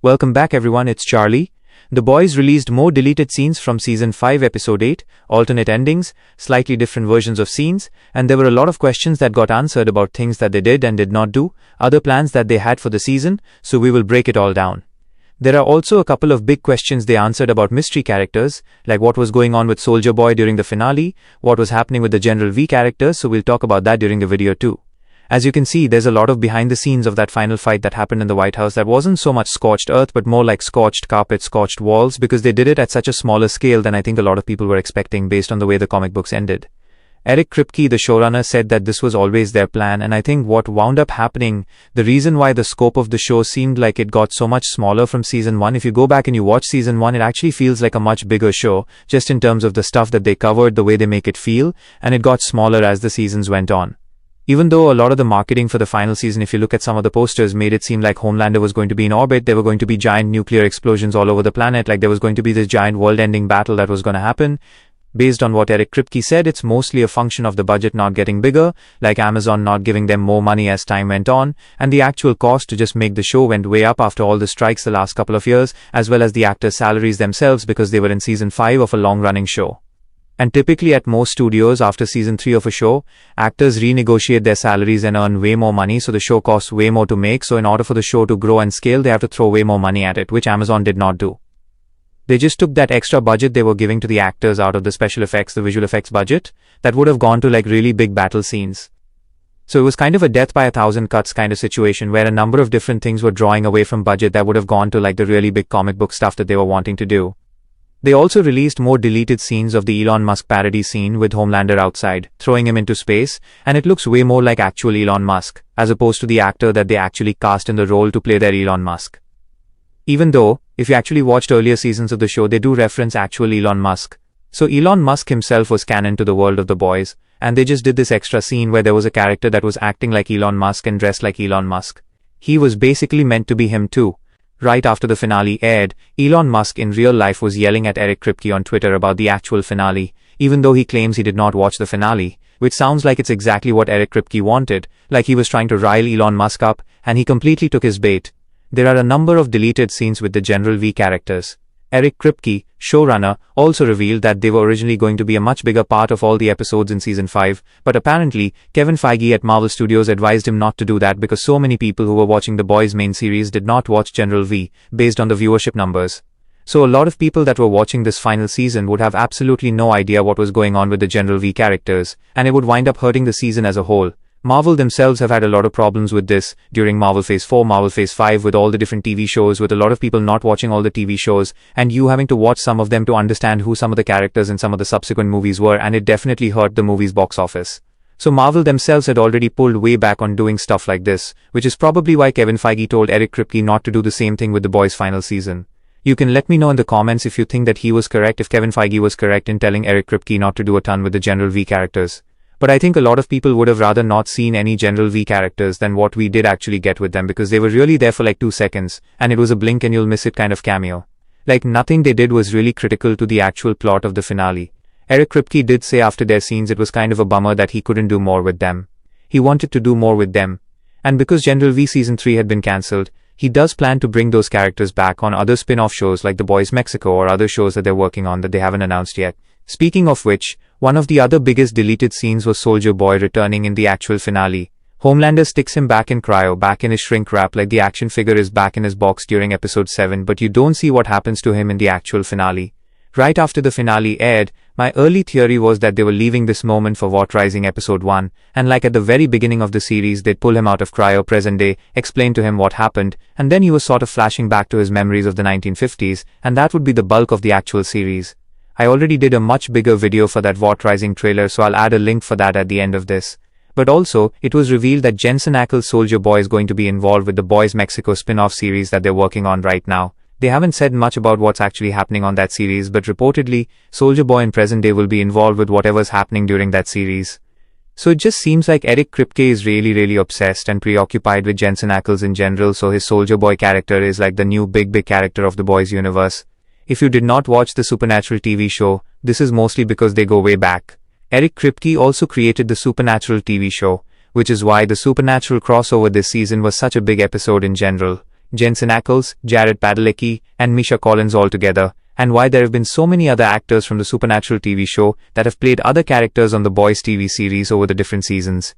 Welcome back everyone, it's Charlie. The Boys released more deleted scenes from Season 5 Episode 8, alternate endings, slightly different versions of scenes, and there were a lot of questions that got answered about things that they did and did not do, other plans that they had for the season, so we will break it all down. There are also a couple of big questions they answered about mystery characters, like what was going on with Soldier Boy during the finale, what was happening with the General V characters, so we'll talk about that during the video too. As you can see, there's a lot of behind the scenes of that final fight that happened in the White House that wasn't so much scorched earth but more like scorched carpet, scorched walls, because they did it at such a smaller scale than I think a lot of people were expecting based on the way the comic books ended. Eric Kripke, the showrunner, said that this was always their plan, and I think what wound up happening, the reason why the scope of the show seemed like it got so much smaller from Season 1, if you go back and you watch Season 1, it actually feels like a much bigger show, just in terms of the stuff that they covered, the way they make it feel, and it got smaller as the seasons went on. Even though a lot of the marketing for the final season, if you look at some of the posters, made it seem like Homelander was going to be in orbit, there were going to be giant nuclear explosions all over the planet, like there was going to be this giant world-ending battle that was going to happen. Based on what Eric Kripke said, it's mostly a function of the budget not getting bigger, like Amazon not giving them more money as time went on, and the actual cost to just make the show went way up after all the strikes the last couple of years, as well as the actors' salaries themselves because they were in Season 5 of a long-running show. And typically at most studios, after Season 3 of a show, actors renegotiate their salaries and earn way more money, so the show costs way more to make, so in order for the show to grow and scale, they have to throw way more money at it, which Amazon did not do. They just took that extra budget they were giving to the actors out of the special effects, the visual effects budget, that would have gone to like really big battle scenes. So it was kind of a death by 1,000 cuts kind of situation where a number of different things were drawing away from budget that would have gone to like the really big comic book stuff that they were wanting to do. They also released more deleted scenes of the Elon Musk parody scene with Homelander outside, throwing him into space, and it looks way more like actual Elon Musk, as opposed to the actor that they actually cast in the role to play their Elon Musk. Even though, if you actually watched earlier seasons of the show, they do reference actual Elon Musk. So Elon Musk himself was canon to the world of the Boys, and they just did this extra scene where there was a character that was acting like Elon Musk and dressed like Elon Musk. He was basically meant to be him too. Right after the finale aired, Elon Musk in real life was yelling at Eric Kripke on Twitter about the actual finale, even though he claims he did not watch the finale, which sounds like it's exactly what Eric Kripke wanted, like he was trying to rile Elon Musk up, and he completely took his bait. There are a number of deleted scenes with the General V characters. Eric Kripke, showrunner, also revealed that they were originally going to be a much bigger part of all the episodes in Season 5, but apparently, Kevin Feige at Marvel Studios advised him not to do that because so many people who were watching The Boys main series did not watch General V, based on the viewership numbers. So a lot of people that were watching this final season would have absolutely no idea what was going on with the General V characters, and it would wind up hurting the season as a whole. Marvel themselves have had a lot of problems with this during Marvel Phase 4, Marvel Phase 5 with all the different TV shows, with a lot of people not watching all the TV shows, and you having to watch some of them to understand who some of the characters in some of the subsequent movies were, and it definitely hurt the movie's box office. So Marvel themselves had already pulled way back on doing stuff like this, which is probably why Kevin Feige told Eric Kripke not to do the same thing with The Boys' final season. You can let me know in the comments if you think that he was correct, if Kevin Feige was correct in telling Eric Kripke not to do a ton with the General V characters. But I think a lot of people would have rather not seen any General V characters than what we did actually get with them, because they were really there for like 2 seconds, and it was a blink and you'll miss it kind of cameo. Like nothing they did was really critical to the actual plot of the finale. Eric Kripke did say after their scenes it was kind of a bummer that he couldn't do more with them. He wanted to do more with them. And because General V Season 3 had been cancelled, he does plan to bring those characters back on other spin-off shows like The Boys Mexico or other shows that they're working on that they haven't announced yet. Speaking of which, one of the other biggest deleted scenes was Soldier Boy returning in the actual finale. Homelander sticks him back in cryo, back in his shrink wrap like the action figure is back in his box during episode 7, but you don't see what happens to him in the actual finale. Right after the finale aired, my early theory was that they were leaving this moment for Vought Rising episode 1, and like at the very beginning of the series they'd pull him out of cryo present day, explain to him what happened, and then he was sort of flashing back to his memories of the 1950s, and that would be the bulk of the actual series. I already did a much bigger video for that Vought Rising trailer, so I'll add a link for that at the end of this. But also, it was revealed that Jensen Ackles' Soldier Boy is going to be involved with the Boys Mexico spin-off series that they're working on right now. They haven't said much about what's actually happening on that series, but reportedly, Soldier Boy in present day will be involved with whatever's happening during that series. So it just seems like Eric Kripke is really obsessed and preoccupied with Jensen Ackles in general, so his Soldier Boy character is like the new big character of the Boys universe. If you did not watch the Supernatural TV show, this is mostly because they go way back. Eric Kripke also created the Supernatural TV show, which is why the supernatural crossover this season was such a big episode in general. Jensen Ackles, Jared Padalecki, and Misha Collins all together, and why there have been so many other actors from the Supernatural TV show that have played other characters on The Boys TV series over the different seasons.